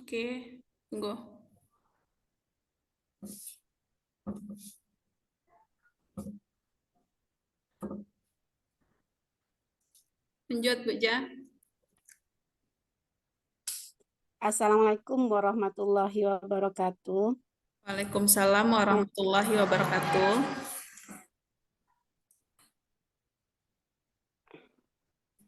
Oke, tunggu. Lanjut, Bu Ja. Assalamualaikum warahmatullahi wabarakatuh. Waalaikumsalam warahmatullahi wabarakatuh.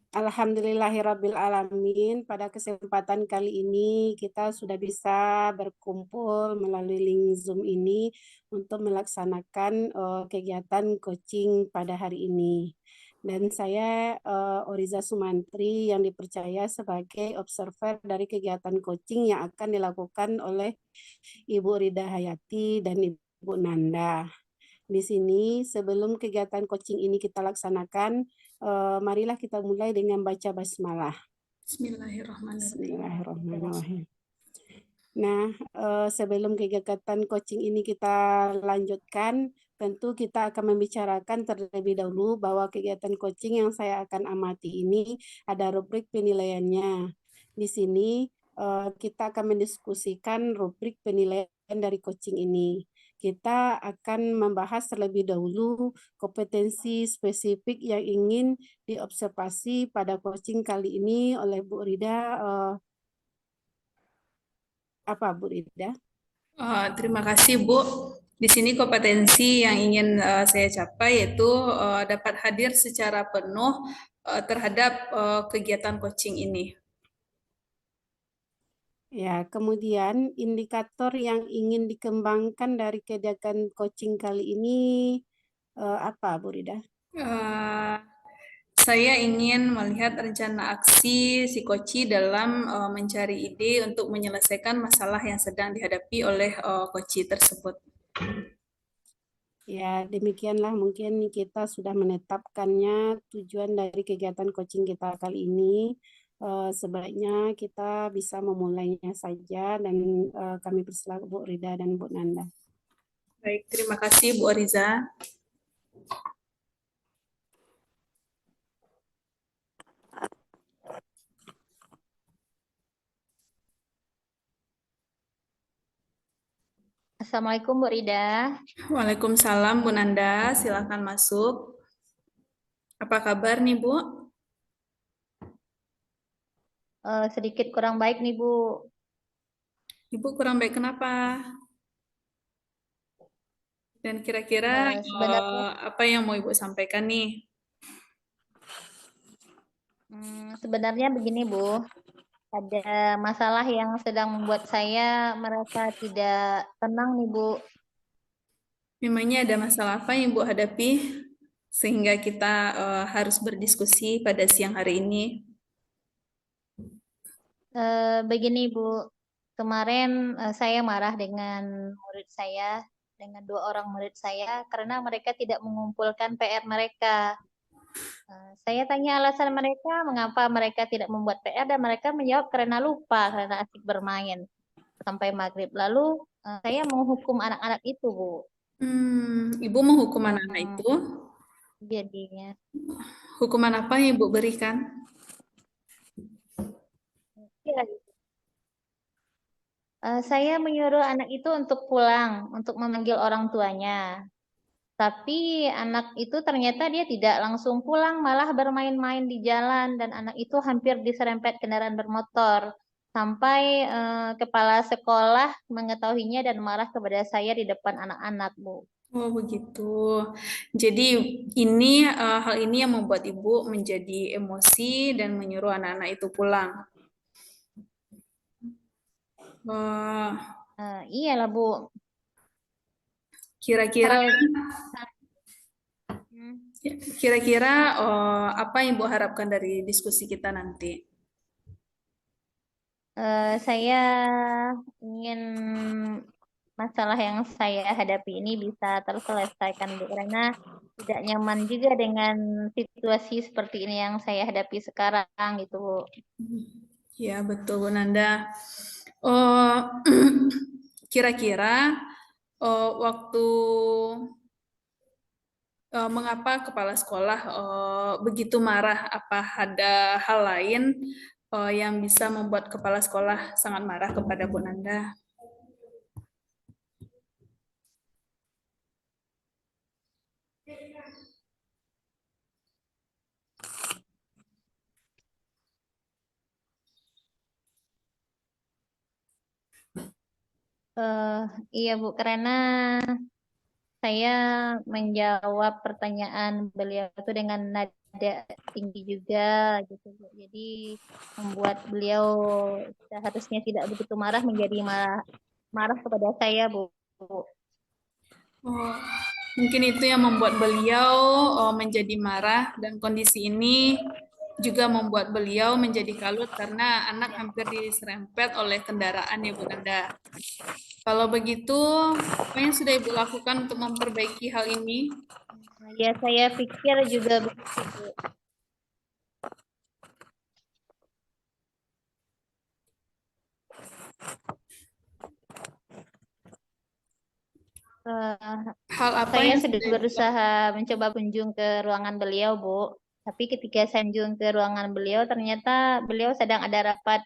Alhamdulillahirabbil alamin. Pada kesempatan kali ini kita sudah bisa berkumpul melalui link Zoom ini untuk melaksanakan kegiatan coaching pada hari ini. Dan saya Oriza Sumantri yang dipercaya sebagai observer dari kegiatan coaching yang akan dilakukan oleh Ibu Rida Hayati dan Ibu Nanda. Di sini sebelum kegiatan coaching ini kita laksanakan, marilah kita mulai dengan baca basmalah. Bismillahirrahmanirrahim. Bismillahirrahmanirrahim. Nah, sebelum kegiatan coaching ini kita lanjutkan, tentu kita akan membicarakan terlebih dahulu bahwa kegiatan coaching yang saya akan amati ini ada rubrik penilaiannya. Di sini kita akan mendiskusikan rubrik penilaian dari coaching ini. Kita akan membahas terlebih dahulu kompetensi spesifik yang ingin diobservasi pada coaching kali ini oleh Bu Rida. Apa Bu Rida? Terima kasih, Bu. Di sini kompetensi yang ingin saya capai yaitu dapat hadir secara penuh terhadap kegiatan coaching ini. Ya, kemudian indikator yang ingin dikembangkan dari kegiatan coaching kali ini apa, Bu Rida? Eh, saya ingin melihat rencana aksi si Koci dalam mencari ide untuk menyelesaikan masalah yang sedang dihadapi oleh Koci tersebut. Ya, demikianlah mungkin kita sudah menetapkannya tujuan dari kegiatan coaching kita kali ini. Sebaiknya kita bisa memulainya saja dan kami persilakan Bu Rida dan Bu Nanda. Baik, terima kasih Bu Ariza. Assalamualaikum Bu Rida. Waalaikumsalam Bu Nanda, silakan masuk. Apa kabar nih Bu? Sedikit kurang baik nih Bu. Ibu kurang baik kenapa? Dan kira-kira Sebenarnya apa yang mau Ibu sampaikan nih? sebenarnya begini Bu, ada masalah yang sedang membuat saya merasa tidak tenang nih Bu. Memangnya ada masalah apa yang Ibu hadapi sehingga kita harus berdiskusi pada siang hari ini? Begini Bu, kemarin saya marah dengan murid saya, dengan 2 orang murid saya karena mereka tidak mengumpulkan PR mereka. Saya tanya alasan mereka, mengapa mereka tidak membuat PR, dan mereka menjawab karena lupa, karena asik bermain sampai maghrib. Lalu saya menghukum anak-anak itu, Bu. Ibu menghukum anak-anak itu? Jadinya. Hukuman apa yang Ibu berikan? Ya, saya menyuruh anak itu untuk pulang, untuk memanggil orang tuanya. Tapi anak itu ternyata dia tidak langsung pulang, malah bermain-main di jalan, dan anak itu hampir diserempet kendaraan bermotor. Sampai kepala sekolah mengetahuinya dan marah kepada saya di depan anak-anak, Bu. Oh begitu. Jadi ini hal ini yang membuat Ibu menjadi emosi dan menyuruh anak-anak itu pulang. Iyalah, Bu. Kira-kira Hmm. kira-kira apa yang Ibu harapkan dari diskusi kita nanti? Saya ingin masalah yang saya hadapi ini bisa terselesaikan, Bu, karena tidak nyaman juga dengan situasi seperti ini yang saya hadapi sekarang gitu, Bu. Ya betul Bu Nanda. Oh, kira-kira waktu mengapa kepala sekolah begitu marah? Apa ada hal lain yang bisa membuat kepala sekolah sangat marah kepada Bu Nanda? Iya Bu, karena saya menjawab pertanyaan beliau itu dengan nada tinggi juga gitu Bu. Jadi membuat beliau seharusnya tidak begitu marah menjadi marah kepada saya Bu. Oh, mungkin itu yang membuat beliau menjadi marah, dan kondisi ini juga membuat beliau menjadi kalut karena anak hampir diserempet oleh kendaraan ya Bu Nanda. Kalau begitu, apa yang sudah Ibu lakukan untuk memperbaiki hal ini? Ya saya pikir juga begitu Bu. Hal apa Saya yang sudah sudah Ibu lakukan? berusaha mencoba kunjung ke ruangan beliau, Bu. Tapi ketika saya kunjung ke ruangan beliau, ternyata beliau sedang ada rapat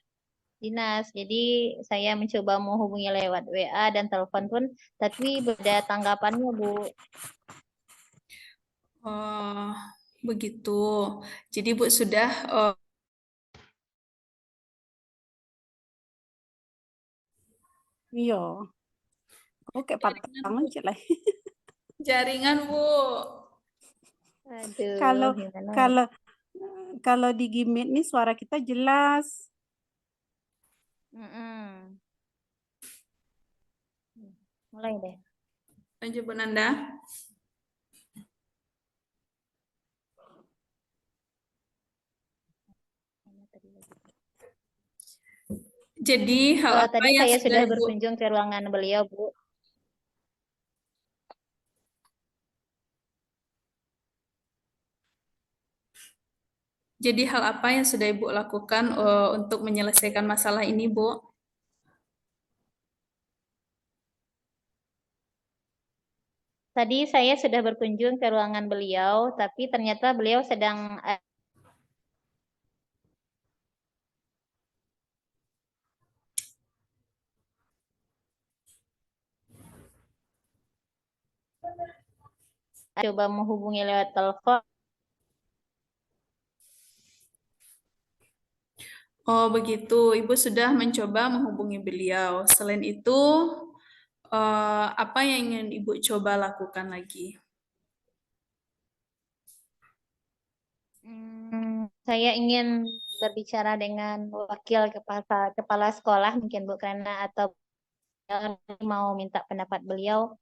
dinas. Jadi saya mencoba menghubungi lewat WA dan telepon pun, tapi beda tanggapannya, Bu. Oh, begitu. Jadi Bu sudah Iya, oke patang aja lah. jaringan Bu. Aduh, Kalau gimana ya? kalau kalau di Gimit nih suara kita jelas. Mm-mm. Mulai deh. Lanjut Bu Nanda. Jadi hal apa Tadi yang saya sudah sudah Ibu berkunjung ke ruangan beliau, Bu. Jadi hal apa yang sudah Ibu lakukan untuk menyelesaikan masalah ini, Bu? Tadi saya sudah berkunjung ke ruangan beliau, tapi ternyata beliau sedang coba menghubungi lewat telepon. Oh, begitu. Ibu sudah mencoba menghubungi beliau. Selain itu, apa yang ingin Ibu coba lakukan lagi? Saya ingin berbicara dengan wakil kepala sekolah mungkin Bu, karena atau mau minta pendapat beliau.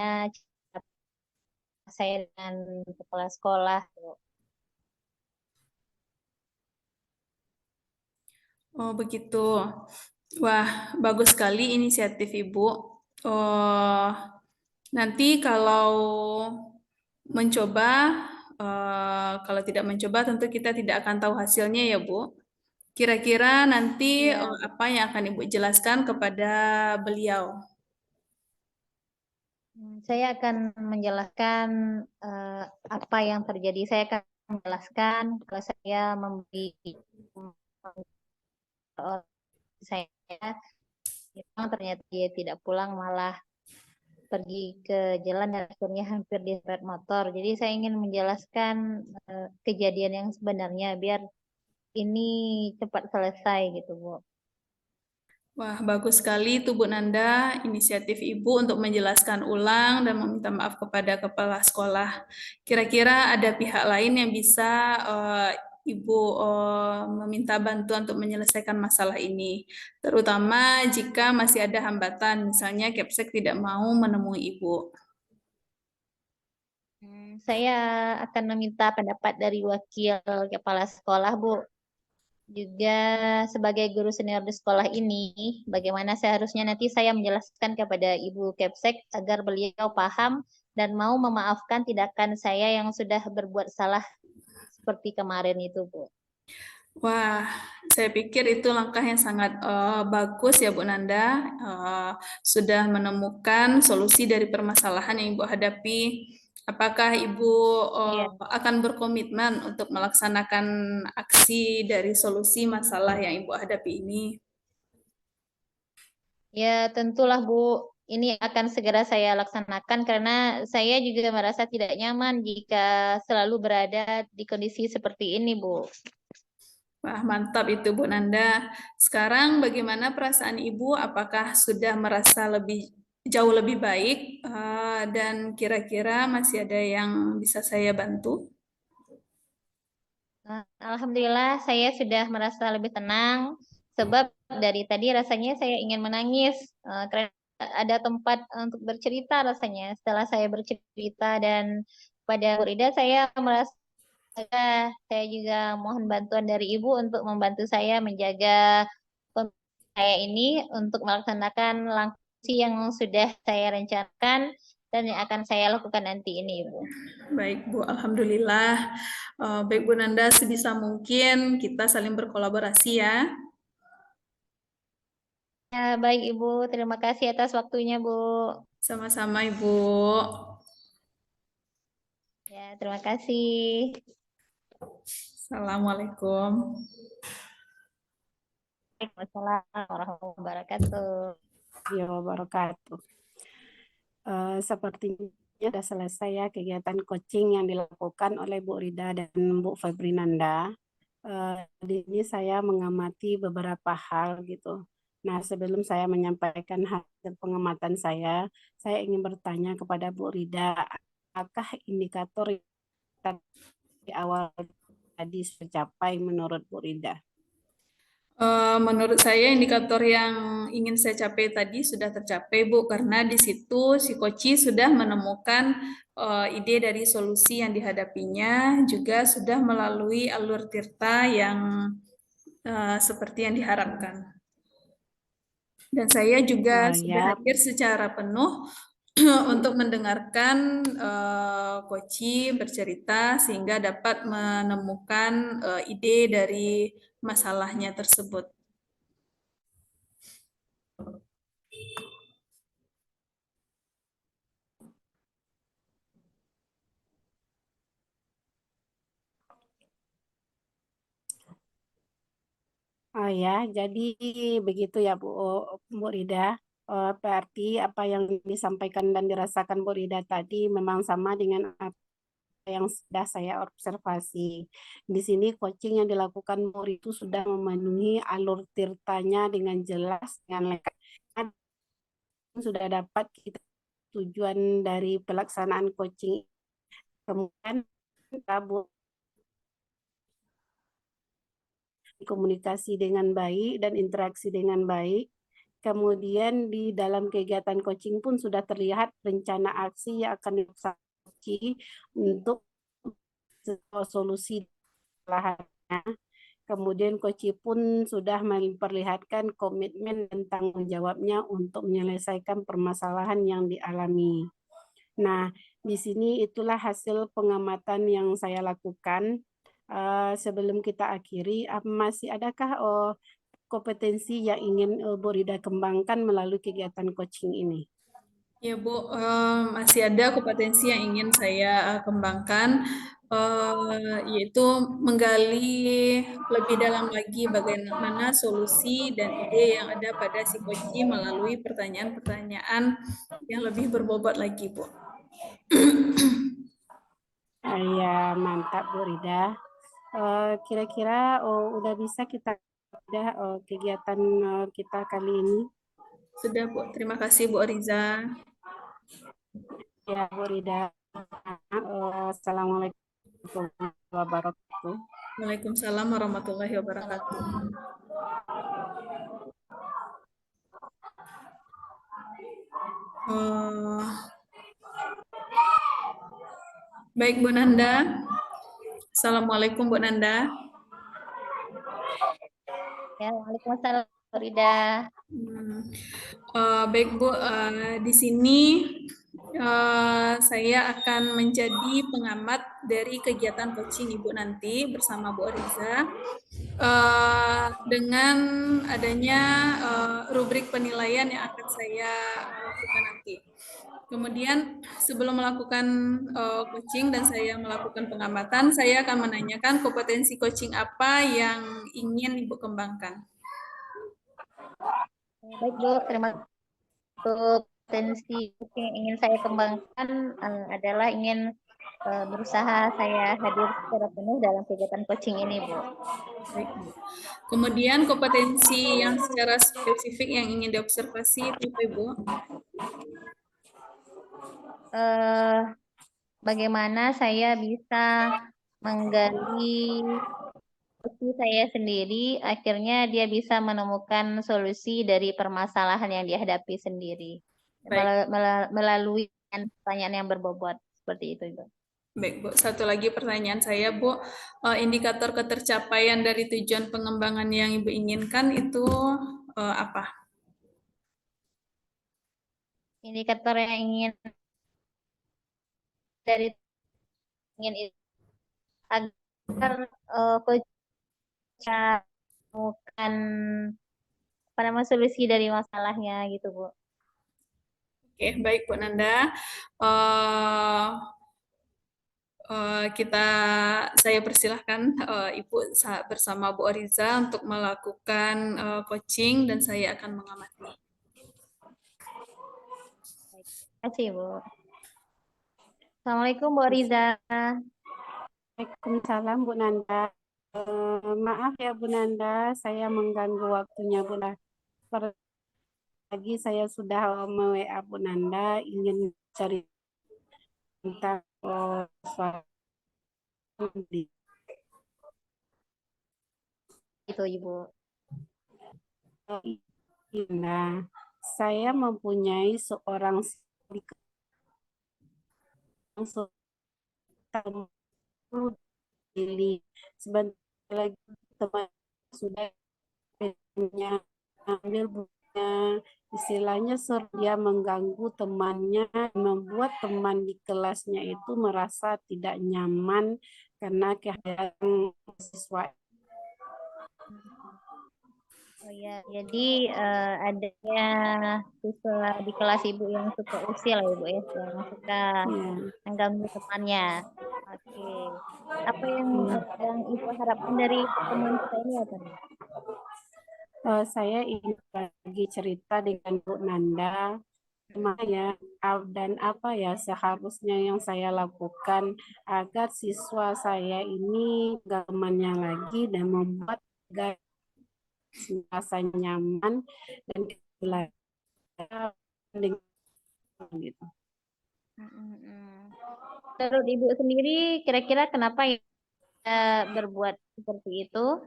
Nah, saya dengan kepala sekolah, Bu. Oh, begitu. Wah, bagus sekali inisiatif Ibu. Oh, nanti kalau mencoba, kalau tidak mencoba tentu kita tidak akan tahu hasilnya ya, Bu. Kira-kira nanti Ya, apa yang akan Ibu jelaskan kepada beliau? saya akan menjelaskan apa yang terjadi. Saya akan menjelaskan kalau saya memberi saya memang ternyata dia tidak pulang, malah pergi ke jalan dan akhirnya hampir diseret motor. Jadi saya ingin menjelaskan kejadian yang sebenarnya biar ini cepat selesai gitu, Bu. Wah, bagus sekali itu Bu Nanda, inisiatif Ibu untuk menjelaskan ulang dan meminta maaf kepada kepala sekolah. Kira-kira ada pihak lain yang bisa Ibu meminta bantuan untuk menyelesaikan masalah ini, terutama jika masih ada hambatan, misalnya Kepsek tidak mau menemui Ibu. Saya akan meminta pendapat dari wakil kepala sekolah, Bu. Juga sebagai guru senior di sekolah ini, bagaimana seharusnya nanti saya menjelaskan kepada Ibu Kepsek agar beliau paham dan mau memaafkan tindakan saya yang sudah berbuat salah seperti kemarin itu, Bu. Wah, saya pikir itu langkah yang sangat bagus ya Bu Nanda. Sudah menemukan solusi dari permasalahan yang Ibu hadapi. Apakah Ibu Iya. akan berkomitmen untuk melaksanakan aksi dari solusi masalah yang Ibu hadapi ini? Ya, tentulah Bu, ini akan segera saya laksanakan karena saya juga merasa tidak nyaman jika selalu berada di kondisi seperti ini, Bu. Wah, mantap itu Bu Nanda. Sekarang bagaimana perasaan Ibu? Apakah sudah merasa jauh lebih baik? Dan kira-kira masih ada yang bisa saya bantu? Alhamdulillah saya sudah merasa lebih tenang sebab dari tadi rasanya saya ingin menangis karena ada tempat untuk bercerita rasanya. Setelah saya bercerita dan pada Bu Rida saya merasa saya juga mohon bantuan dari Ibu untuk membantu saya menjaga saya ini untuk melaksanakan langkah yang sudah saya rencanakan dan yang akan saya lakukan nanti ini, Ibu. Baik Bu, Alhamdulillah. Baik Bu Nanda, sebisa mungkin kita saling berkolaborasi ya. Ya, baik Ibu, terima kasih atas waktunya, Bu. Sama-sama Ibu. Ya, terima kasih. Assalamualaikum. Waalaikumsalam warahmatullahi wabarakatuh. Ya, wabarakatuh. Sepertinya sudah selesai ya kegiatan coaching yang dilakukan oleh Bu Rida dan Bu Febrinanda. Di sini saya mengamati beberapa hal gitu. Nah, sebelum saya menyampaikan hasil pengamatan saya ingin bertanya kepada Bu Rida, apakah indikator yang di awal tadi tercapai menurut Bu Rida? Menurut saya indikator yang ingin saya capai tadi sudah tercapai Bu, karena di situ si Koci sudah menemukan ide dari solusi yang dihadapinya, juga sudah melalui alur tirta yang seperti yang diharapkan. Dan saya juga sudah Ya, hadir secara penuh untuk mendengarkan Koci bercerita sehingga dapat menemukan ide dari masalahnya tersebut. oh ya, jadi begitu ya Bu Rida. Berarti apa yang disampaikan dan dirasakan Bu Rida tadi memang sama dengan apa yang sudah saya observasi. Di sini coaching yang dilakukan Muri itu sudah memenuhi alur tirtanya dengan jelas, dengan lengkap. Sudah dapat kita tujuan dari pelaksanaan coaching. Kemudian Rabu komunikasi dengan baik dan interaksi dengan baik. Kemudian di dalam kegiatan coaching pun sudah terlihat rencana aksi yang akan dilaksanakan untuk solusi lahannya. Kemudian Koci pun sudah memperlihatkan komitmen dan tanggung jawabnya untuk menyelesaikan permasalahan yang dialami. Nah, di sini itulah hasil pengamatan yang saya lakukan. Sebelum kita akhiri, masih adakah kompetensi yang ingin Bu Rida kembangkan melalui kegiatan coaching ini? Ya Bu, masih ada kompetensi yang ingin saya kembangkan, yaitu menggali lebih dalam lagi bagaimana solusi dan ide yang ada pada si Koci melalui pertanyaan-pertanyaan yang lebih berbobot lagi Bu. Ya, mantap Bu Rida. Kira-kira udah bisa kita udah kegiatan kita kali ini. Sudah Bu, terima kasih Bu Riza. Ya Bu Rida. Assalamualaikum warahmatullahi wabarakatuh. Waalaikumsalam warahmatullahi wabarakatuh. Baik Bu Nanda. Assalamualaikum Bu Nanda. Ya, waalaikumsalam Bu Rida. Baik Bu, di sini saya akan menjadi pengamat dari kegiatan coaching Ibu nanti bersama Bu Riza. Dengan adanya rubrik penilaian yang akan saya lakukan nanti. Kemudian sebelum melakukan coaching dan saya melakukan pengamatan, saya akan menanyakan kompetensi coaching apa yang ingin Ibu kembangkan. Baik Bu, terima kasih. Untuk potensi yang ingin saya kembangkan adalah ingin berusaha saya hadir secara penuh dalam kegiatan coaching ini, Bu. Baik, Bu. Kemudian kompetensi yang secara spesifik yang ingin diobservasi itu apa, Ibu? Eh, Bagaimana saya bisa menggali posisi saya sendiri, akhirnya dia bisa menemukan solusi dari permasalahan yang dihadapi sendiri Baik, melalui pertanyaan yang berbobot seperti itu, Ibu. baik, Bu. Satu lagi pertanyaan saya, Bu. Indikator ketercapaian dari tujuan pengembangan yang Ibu inginkan itu apa? Indikator yang ingin dari ingin itu agar coach bisa menemukan apa namanya solusi dari masalahnya gitu, Bu. Oke, baik, Bu Nanda. Eh, saya persilahkan Ibu bersama Bu Oriza untuk melakukan coaching dan saya akan mengamati. Baik. Terima kasih, Bu. Assalamualaikum, Bu Riza. Waalaikumsalam Bu Nanda. Maaf ya Bu Nanda, saya mengganggu waktunya Bu Nanda. Lagi saya sudah me-WA Bu Nanda ingin cari tentang suatu Itu, Ibu. Nah, saya mempunyai seorang pilih sebentar lagi teman sudah punya ambil bukunya istilahnya dia mengganggu temannya, membuat teman di kelasnya itu merasa tidak nyaman karena kehadiran siswa. Oh ya, jadi adanya siswa di kelas Ibu yang suka usil ya, Ibu ya, yang suka Ya. mengganggu temannya. Oke. Apa yang Ibu harapkan dari pertemuan kita ini apa nih? Saya ingin bagi cerita dengan Bu Nanda ya dan apa ya seharusnya yang saya lakukan agar siswa saya ini gak temannya lagi dan membuat merasa nyaman dan belajar dengan gitu. Menurut Ibu sendiri, kira-kira kenapa ya berbuat seperti itu?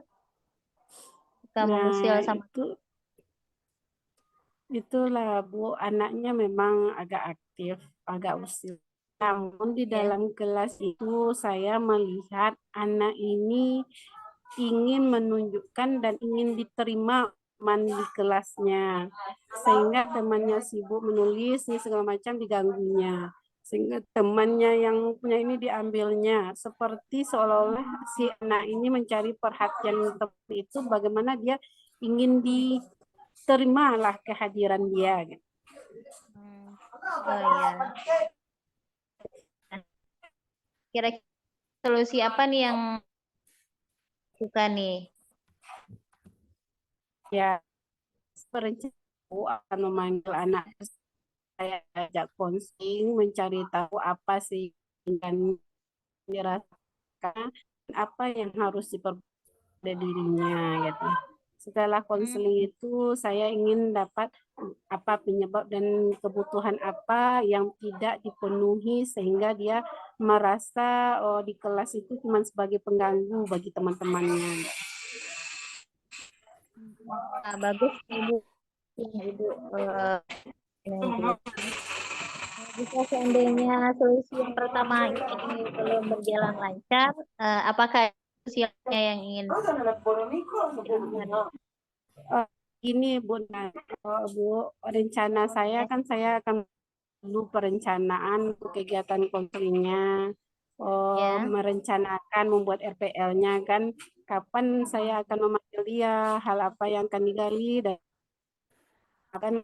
Kamu usil Nah, sama itulah Bu, anaknya memang agak aktif, agak usil. Namun di ya. dalam kelas itu saya melihat anak ini ingin menunjukkan dan ingin diterima teman di kelasnya. Sehingga temannya sibuk menulis nih segala macam diganggunya. Sehingga temannya yang punya ini diambilnya. Seperti seolah-olah si anak ini mencari perhatian teman itu bagaimana dia ingin diterimalah kehadiran dia. Gitu. Oh ya. Kira-kira solusi apa nih yang suka nih? Ya, berencana akan memanggil anak saya ajak konseling mencari tahu apa sih yang dirasakan apa yang harus diperbaiki pada dirinya gitu. Setelah konseling itu saya ingin dapat apa penyebab dan kebutuhan apa yang tidak dipenuhi sehingga dia merasa di kelas itu cuma sebagai pengganggu bagi teman-temannya. Nah, bagus Ibu. Ibu nanti. Jika seandainya solusi yang pertama ini belum berjalan lancar, apakah solusi lainnya yang ingin dilakukan? Ini Bu, rencana saya kan saya akan dulu perencanaan untuk kegiatan konselingnya, Ya. merencanakan membuat RPL-nya kan, kapan saya akan memanggil dia, hal apa yang akan digali dan akan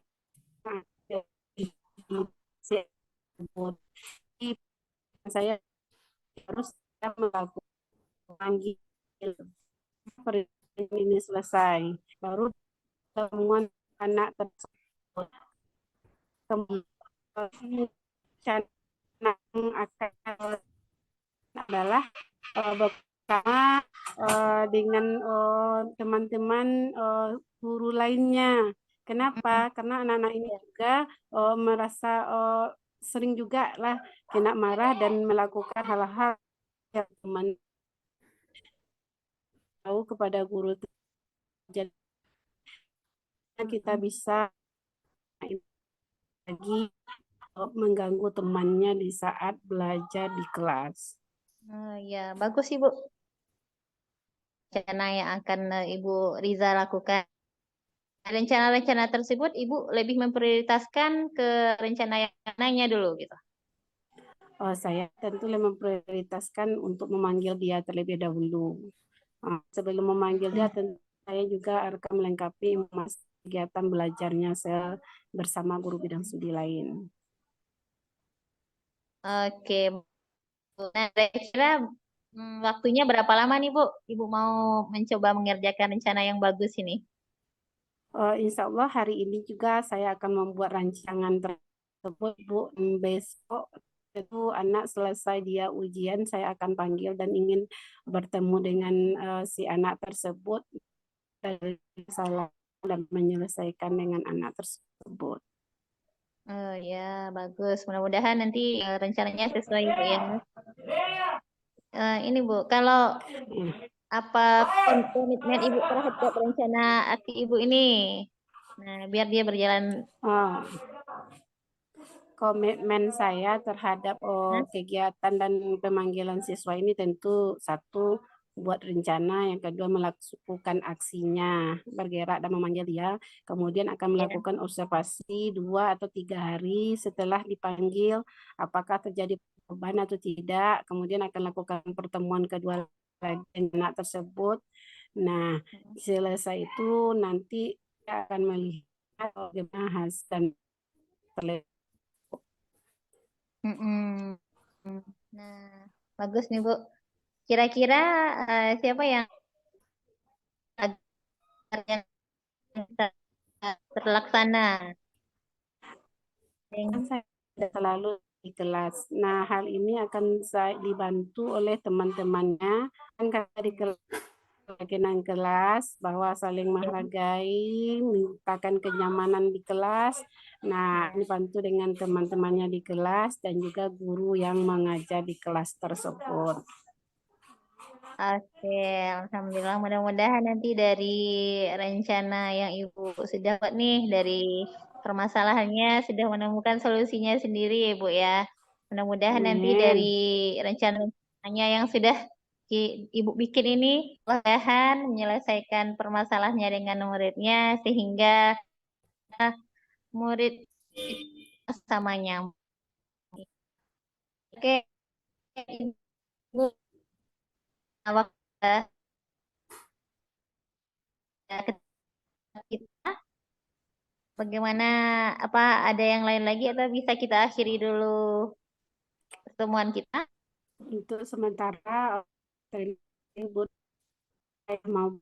Jadi, saya harus melakukan panggil perizinan ini selesai, baru temuan anak tersebut. Kemudian akan adalah bersama dengan teman-teman guru lainnya. Kenapa? Karena anak-anak ini juga merasa sering juga lah kena marah dan melakukan hal-hal yang teman tahu kepada guru. Jadi kita bisa lagi mengganggu temannya di saat belajar di kelas. Ya, bagus Ibu. Rencana yang akan Ibu Riza lakukan. Rencana-rencana tersebut Ibu lebih memprioritaskan ke rencana yang mananya dulu gitu. Saya tentu memprioritaskan untuk memanggil dia terlebih dahulu. Sebelum memanggil dia, tentu saya juga akan melengkapi kegiatan belajarnya bersama guru bidang studi lain. Oke, Bu. Nah, kira-kira waktunya berapa lama nih Bu? Ibu mau mencoba mengerjakan rencana yang bagus ini? Insya Allah hari ini juga saya akan membuat rancangan tersebut, Bu. Besok itu anak selesai dia ujian, saya akan panggil dan ingin bertemu dengan si anak tersebut dari salah dan menyelesaikan dengan anak tersebut. Oh ya, bagus. Mudah-mudahan nanti rencananya sesuai Bu ya. Ini Bu, kalau apa komitmen Ibu terhadap rencana aksi Ibu ini? Nah, biar dia berjalan. Komitmen saya terhadap kegiatan dan pemanggilan siswa ini tentu satu, buat rencana, yang kedua melakukan aksinya, bergerak dan memanggil dia, kemudian akan melakukan observasi 2 atau 3 hari setelah dipanggil, apakah terjadi perubahan atau tidak, kemudian akan lakukan pertemuan kedua anak tersebut. Nah, selesai itu nanti akan melihat bagaimana hasil dan Nah, bagus nih Bu. Kira-kira siapa yang terlaksana? Saya tidak selalu di kelas. Nah, hal ini akan saya dibantu oleh teman-temannya. Kan kalau di kelas bahwa saling menghargai, mintakan kenyamanan di kelas. Nah, dibantu dengan teman-temannya di kelas dan juga guru yang mengajar di kelas tersebut. Oke, alhamdulillah. Mudah-mudahan nanti dari rencana yang Ibu sudah buat nih, dari permasalahannya sudah menemukan solusinya sendiri ya Bu ya. Mudah-mudahan nanti dari rencana-rencananya yang sudah Ibu bikin ini mudah-mudahan menyelesaikan permasalahannya dengan muridnya sehingga murid sama nyambung. Oke, Ibu. Kita bagaimana, apa ada yang lain lagi atau bisa kita akhiri dulu pertemuan kita? Untuk sementara Ibu saya mau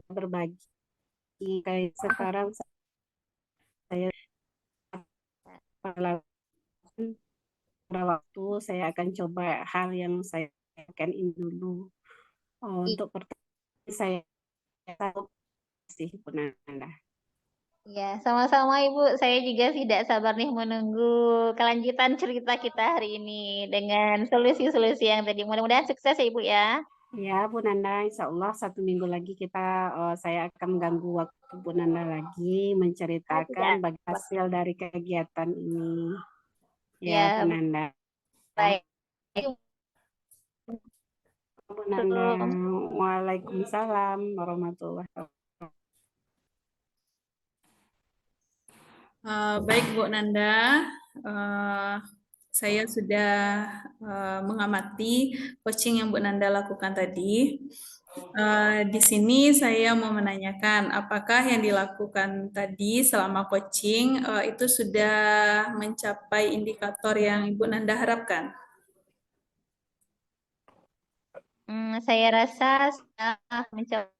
berbagi kayak sekarang saya pada waktu saya akan coba hal yang saya akan ini dulu. Untuk pertanyaan saya tahu sih Punanda. Ya, sama-sama Ibu. Saya juga tidak sabar nih menunggu kelanjutan cerita kita hari ini dengan solusi-solusi yang tadi. Mudah-mudahan sukses ya Ibu ya. Ya, Bu Nanda, insya Allah 1 minggu lagi saya akan mengganggu waktu Bu Nanda lagi menceritakan bagi hasil dari kegiatan ini. Ya, Bu Nanda. Baik. Bu Nanda, Waalaikumsalam warahmatullahi wabarakatuh. Baik Bu Nanda, saya sudah mengamati coaching yang Bu Nanda lakukan tadi. Di sini saya mau menanyakan, apakah yang dilakukan tadi selama coaching itu sudah mencapai indikator yang Ibu Nanda harapkan? Saya rasa sudah mencoba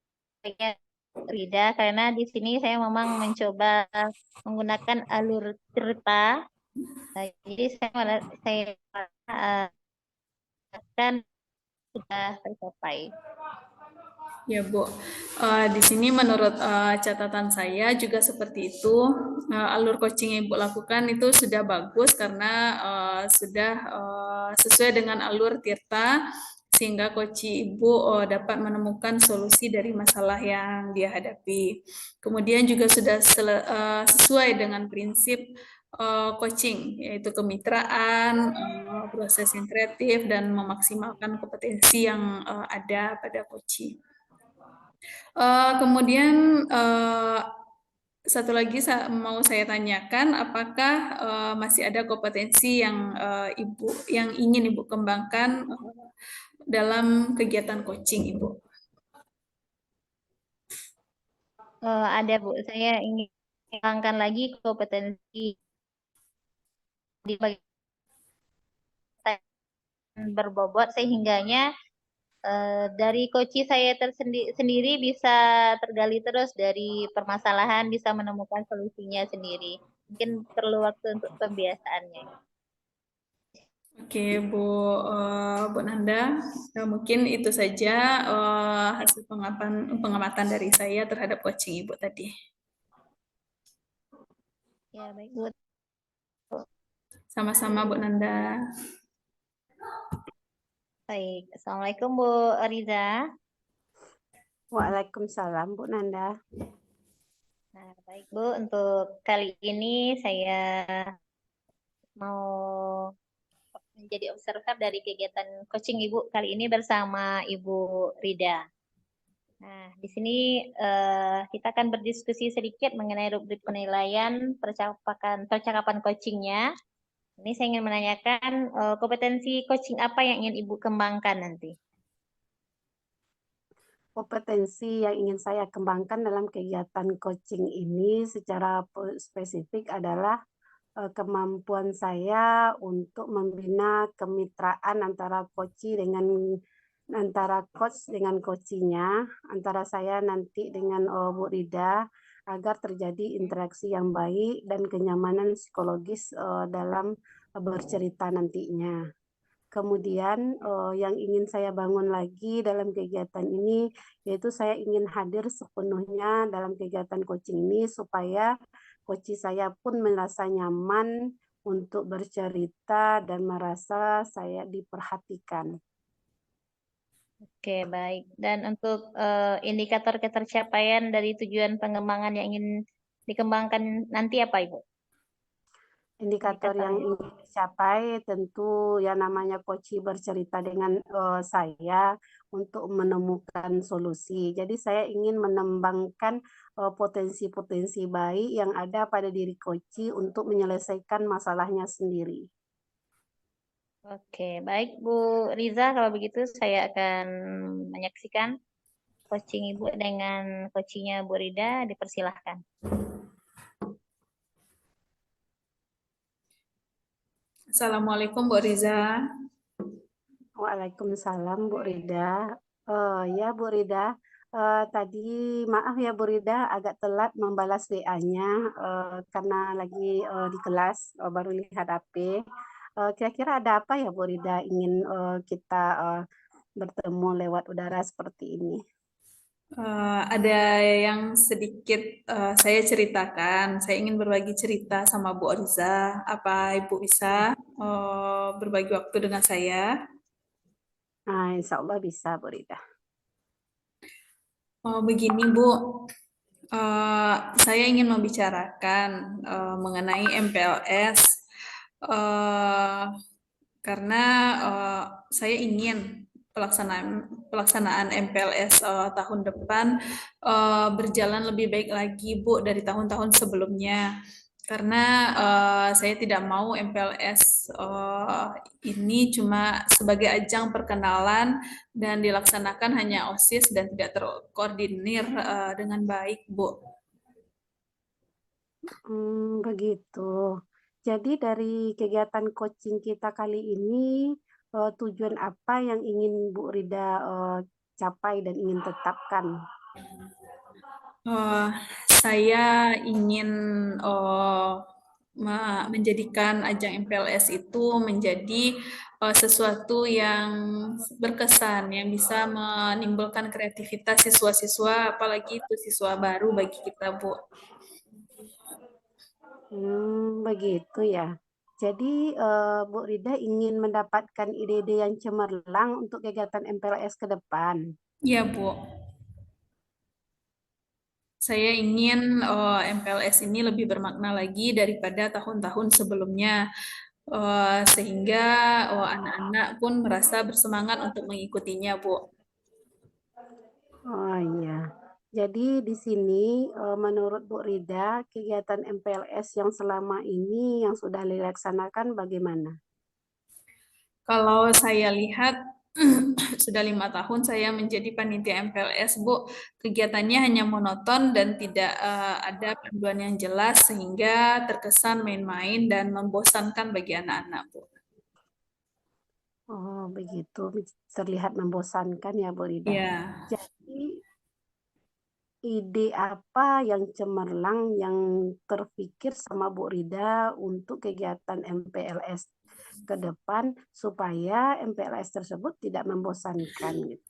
Rida, karena di sini saya memang mencoba menggunakan alur cerita. Jadi saya kan sudah tercapai. Ya, Bu. Di sini menurut catatan saya juga seperti itu. Alur coaching yang Ibu lakukan itu sudah bagus karena sudah sesuai dengan alur Tirta, sehingga coaching Ibu dapat menemukan solusi dari masalah yang dia hadapi. Kemudian juga sudah sesuai dengan prinsip coaching, yaitu kemitraan, proses yang kreatif, dan memaksimalkan kompetensi yang ada pada coaching. Kemudian satu lagi mau saya tanyakan, apakah masih ada kompetensi yang yang ingin Ibu kembangkan dalam kegiatan coaching Ibu? Ada Bu, saya ingin mengembangkan lagi kompetensi di bagian berbobot sehingganya dari coach saya sendiri bisa tergali terus dari permasalahan, bisa menemukan solusinya sendiri. Mungkin perlu waktu untuk pembiasaannya. Oke, Bu Nanda, mungkin itu saja hasil pengamatan dari saya terhadap coaching Ibu tadi. Ya, baik Bu. Sama-sama Bu Nanda. Baik, Assalamualaikum Bu Riza. Waalaikumsalam Bu Nanda. Nah, baik Bu, untuk kali ini saya mau menjadi observer dari kegiatan coaching Ibu kali ini bersama Ibu Rida. Nah, di sini kita akan berdiskusi sedikit mengenai rubrik penilaian percakapan coachingnya. Ini saya ingin menanyakan kompetensi coaching apa yang ingin Ibu kembangkan nanti? Kompetensi yang ingin saya kembangkan dalam kegiatan coaching ini secara spesifik adalah kemampuan saya untuk membina kemitraan antara coach dengan coachnya, antara saya nanti dengan Bu Rida, agar terjadi interaksi yang baik dan kenyamanan psikologis dalam bercerita nantinya. Kemudian yang ingin saya bangun lagi dalam kegiatan ini, yaitu saya ingin hadir sepenuhnya dalam kegiatan coaching ini supaya coach saya pun merasa nyaman untuk bercerita dan merasa saya diperhatikan. Oke, baik. Dan untuk indikator ketercapaian dari tujuan pengembangan yang ingin dikembangkan nanti apa, Ibu? Indikator yang ingin dicapai tentu yang namanya coach bercerita dengan saya untuk menemukan solusi. Jadi saya ingin mengembangkan potensi-potensi baik yang ada pada diri coach untuk menyelesaikan masalahnya sendiri. Oke, baik Bu Riza, kalau begitu saya akan menyaksikan coaching Ibu dengan coachingnya Bu Rida, dipersilahkan. Assalamualaikum Bu Riza. Waalaikumsalam Bu Rida. Ya Bu Rida, tadi maaf ya Bu Rida agak telat membalas WA-nya karena lagi di kelas baru lihat HP. Kira-kira ada apa ya Bu Rida ingin kita bertemu lewat udara seperti ini? Ada yang sedikit saya ceritakan. Saya ingin berbagi cerita sama Bu Riza. Apa Ibu bisa berbagi waktu dengan saya? Nah, insya Allah bisa Bu Rida. Begini Bu, saya ingin membicarakan mengenai MPLS karena saya ingin pelaksanaan MPLS tahun depan berjalan lebih baik lagi Bu dari tahun-tahun sebelumnya. Karena saya tidak mau MPLS ini cuma sebagai ajang perkenalan dan dilaksanakan hanya OSIS dan tidak terkoordinir dengan baik, Bu. Begitu. Jadi dari kegiatan coaching kita kali ini, tujuan apa yang ingin Bu Rida capai dan ingin tetapkan? Eh, saya ingin eh, menjadikan ajang MPLS itu menjadi sesuatu yang berkesan, yang bisa menimbulkan kreativitas siswa-siswa, apalagi itu siswa baru bagi kita, Bu. Begitu ya. Jadi Bu Rida ingin mendapatkan ide-ide yang cemerlang untuk kegiatan MPLS ke depan. Iya, Bu. Saya ingin MPLS ini lebih bermakna lagi daripada tahun-tahun sebelumnya, sehingga anak-anak pun merasa bersemangat untuk mengikutinya, Bu. Oh iya. Jadi di sini menurut Bu Rida kegiatan MPLS yang selama ini yang sudah dilaksanakan bagaimana? Kalau saya lihat sudah 5 tahun saya menjadi panitia MPLS, Bu. Kegiatannya hanya monoton dan tidak ada panduan yang jelas sehingga terkesan main-main dan membosankan bagi anak-anak, Bu. Oh begitu, terlihat membosankan ya Bu Rida. Ya, Jadi ide apa yang cemerlang yang terpikir sama Bu Rida untuk kegiatan MPLS ke depan supaya MPLS tersebut tidak membosankan gitu?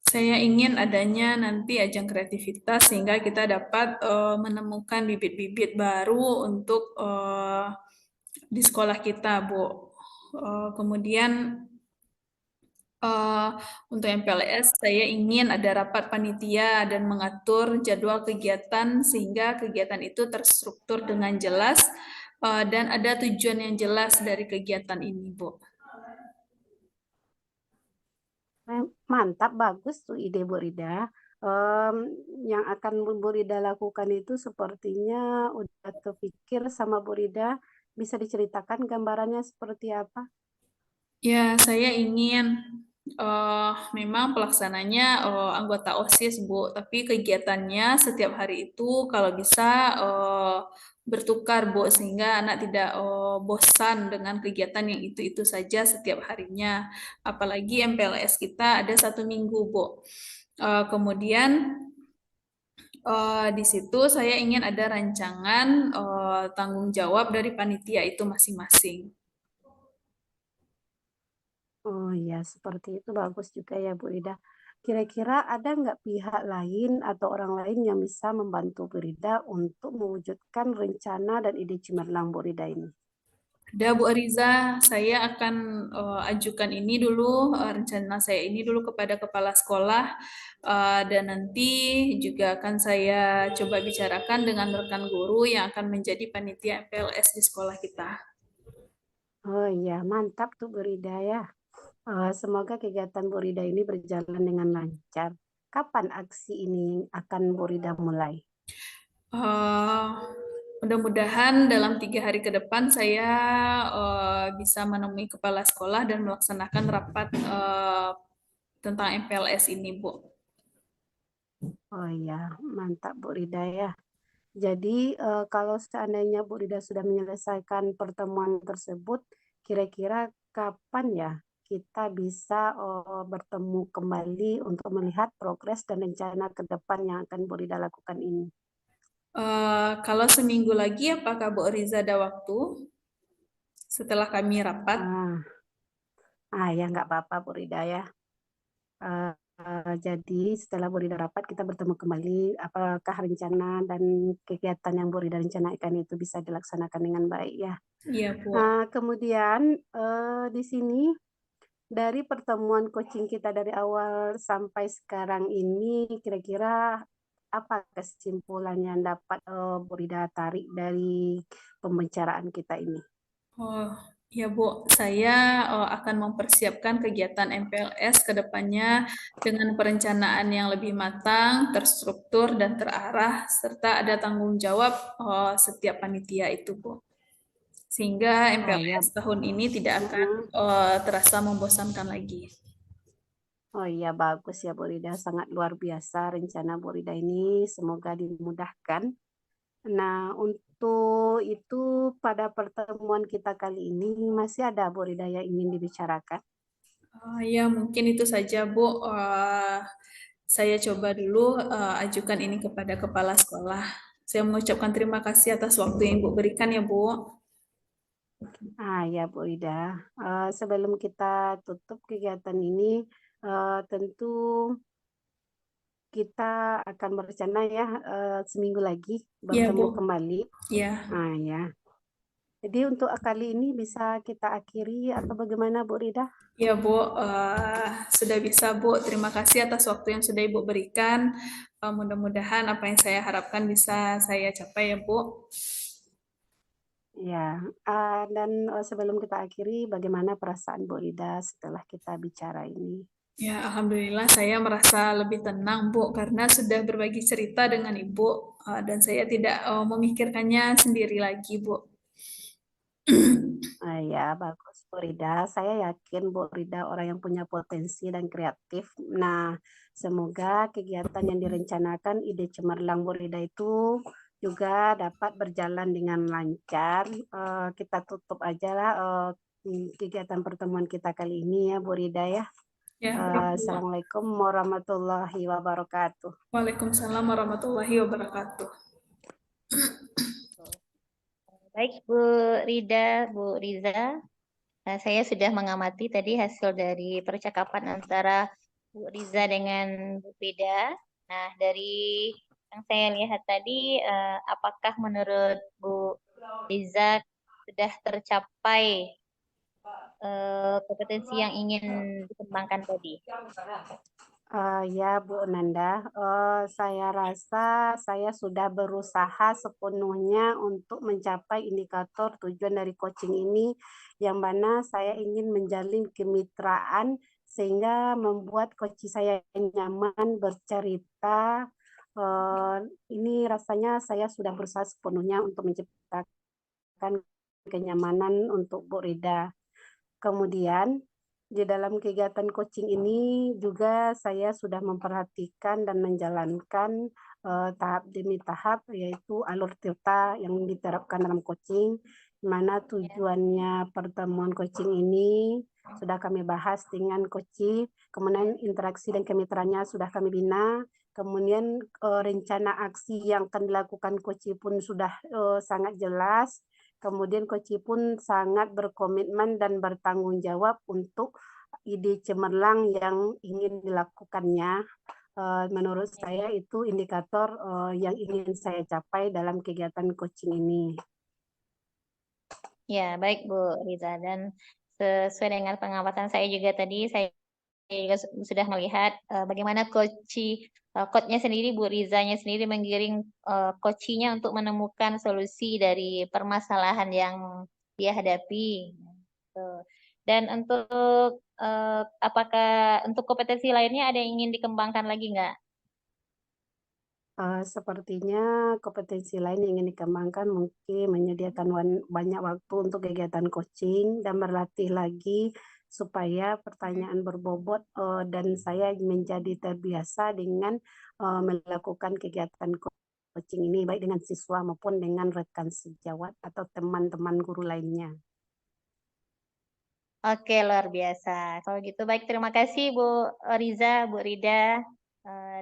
saya ingin adanya nanti ajang kreativitas sehingga kita dapat menemukan bibit-bibit baru untuk di sekolah kita, Bu. Kemudian Eh, untuk MPLS, saya ingin ada rapat panitia dan mengatur jadwal kegiatan sehingga kegiatan itu terstruktur dengan jelas dan ada tujuan yang jelas dari kegiatan ini, Bu. Mantap, bagus tuh ide Bu Rida. Em, yang akan Bu Rida lakukan itu sepertinya udah terpikir sama Bu Rida. Bisa diceritakan gambarannya seperti apa? Ya, saya ingin memang pelaksananya anggota OSIS, Bu, tapi kegiatannya setiap hari itu kalau bisa bertukar, Bu, sehingga anak tidak bosan dengan kegiatan yang itu-itu saja setiap harinya. Apalagi MPLS kita ada 1 minggu, Bu. Kemudian di situ saya ingin ada rancangan tanggung jawab dari panitia itu masing-masing. Oh iya, seperti itu bagus juga ya Bu Rida. Kira-kira ada nggak pihak lain atau orang lain yang bisa membantu Bu Rida untuk mewujudkan rencana dan ide cemerlang Bu Rida ini? Ada Bu Ariza, saya akan ajukan ini dulu, rencana saya ini dulu kepada kepala sekolah, dan nanti juga akan saya coba bicarakan dengan rekan guru yang akan menjadi panitia MPLS di sekolah kita. Oh iya, mantap tuh Bu Rida ya. Semoga kegiatan Bu Rida ini berjalan dengan lancar. Kapan aksi ini akan Bu Rida mulai? Eh, Mudah-mudahan dalam 3 hari ke depan saya bisa menemui kepala sekolah dan melaksanakan rapat tentang MPLS ini, Bu. Oh iya, mantap Bu Rida ya. Jadi kalau seandainya Bu Rida sudah menyelesaikan pertemuan tersebut, kira-kira kapan ya kita bisa bertemu kembali untuk melihat progres dan rencana ke depan yang akan Bu Rida lakukan ini? Kalau seminggu lagi, apakah Bu Riza ada waktu setelah kami rapat? Ah, ya nggak apa-apa Bu Rida ya. Jadi setelah Bu Rida rapat kita bertemu kembali apakah rencana dan kegiatan yang Bu Rida rencanakan itu bisa dilaksanakan dengan baik ya. Iya, Bu. Kemudian di sini dari pertemuan coaching kita dari awal sampai sekarang ini kira-kira apa kesimpulan yang dapat Bu Rida tarik dari pembicaraan kita ini? Oh, Ya, Bu, saya akan mempersiapkan kegiatan MPLS ke depannya dengan perencanaan yang lebih matang, terstruktur, dan terarah, serta ada tanggung jawab setiap panitia itu, Bu. Sehingga Oh ya, MPLS tahun ini tidak akan mm-mm. terasa membosankan lagi. Oh iya bagus ya Bu Rida, sangat luar biasa rencana Bu Rida ini, semoga dimudahkan. Nah, untuk itu pada pertemuan kita kali ini masih ada Bu Rida yang ingin dibicarakan. Ya, mungkin itu saja, Bu. Saya coba dulu ajukan ini kepada kepala sekolah. Saya mengucapkan terima kasih atas waktu yang Ibu berikan ya, Bu. Ah ya Bu Ida, sebelum kita tutup kegiatan ini, tentu kita akan berencana ya seminggu lagi Ya, bertemu Bu. kembali. Ya, Ah ya, jadi untuk kali ini bisa kita akhiri atau bagaimana Bu Rida? ya, Bu. Sudah bisa, Bu. Terima kasih atas waktu yang sudah Ibu berikan. Mudah-mudahan apa yang saya harapkan bisa saya capai ya, Bu. Ya, dan sebelum kita akhiri, bagaimana perasaan Bu Rida setelah kita bicara ini? Ya, Alhamdulillah saya merasa lebih tenang, Bu, karena sudah berbagi cerita dengan Ibu, dan saya tidak memikirkannya sendiri lagi, Bu. Ya, bagus Bu Rida. Saya yakin Bu Rida orang yang punya potensi dan kreatif. Nah, semoga kegiatan yang direncanakan ide cemerlang Bu Rida itu juga dapat berjalan dengan lancar. Kita tutup aja lah kegiatan pertemuan kita kali ini ya Bu Rida ya. Ya, baik, Bu. Assalamualaikum warahmatullahi wabarakatuh. Waalaikumsalam warahmatullahi wabarakatuh. Baik Bu Rida, Bu Riza, saya sudah mengamati tadi hasil dari percakapan antara Bu Riza dengan Bu Rida. Nah, dari yang saya lihat tadi, apakah menurut Bu Riza sudah tercapai kompetensi yang ingin dikembangkan tadi? Ya, Bu Nanda, saya rasa saya sudah berusaha sepenuhnya untuk mencapai indikator tujuan dari coaching ini, yang mana saya ingin menjalin kemitraan sehingga membuat coach saya nyaman bercerita. Ini rasanya saya sudah berusaha sepenuhnya untuk menciptakan kenyamanan untuk Bu Rida. Kemudian di dalam kegiatan coaching ini juga saya sudah memperhatikan dan menjalankan tahap demi tahap, yaitu alur tirta yang diterapkan dalam coaching, di mana tujuannya pertemuan coaching ini sudah kami bahas dengan coaching, kemudian interaksi dan kemitraannya sudah kami bina, kemudian rencana aksi yang akan dilakukan coaching pun sudah sangat jelas. Kemudian Koci pun sangat berkomitmen dan bertanggung jawab untuk ide cemerlang yang ingin dilakukannya. Menurut saya itu indikator yang ingin saya capai dalam kegiatan coaching ini. Ya, baik Bu Riza. Dan sesuai dengan pengamatan saya juga tadi, saya juga sudah melihat bagaimana coachnya sendiri, Bu Rizanya sendiri menggiring coachnya untuk menemukan solusi dari permasalahan yang dia hadapi. Dan untuk apakah untuk kompetensi lainnya ada yang ingin dikembangkan lagi nggak? Sepertinya kompetensi lain yang ingin dikembangkan mungkin menyediakan banyak waktu untuk kegiatan coaching dan berlatih lagi supaya pertanyaan berbobot dan saya menjadi terbiasa dengan melakukan kegiatan coaching ini baik dengan siswa maupun dengan rekan sejawat atau teman-teman guru lainnya. Oke, luar biasa. Kalau gitu baik, terima kasih Bu Riza, Bu Rida.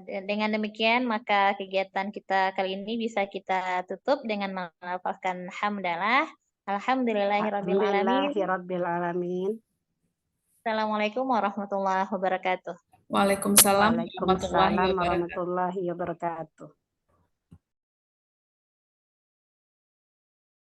Dengan demikian, maka kegiatan kita kali ini bisa kita tutup dengan melafalkan hamdalah. Alhamdulillahirrabbilalamin. Alhamdulillahirrabbilalamin. Assalamualaikum warahmatullahi wabarakatuh. Waalaikumsalam warahmatullahi Waalaikumsalam wabarakatuh. warahmatullahi wabarakatuh.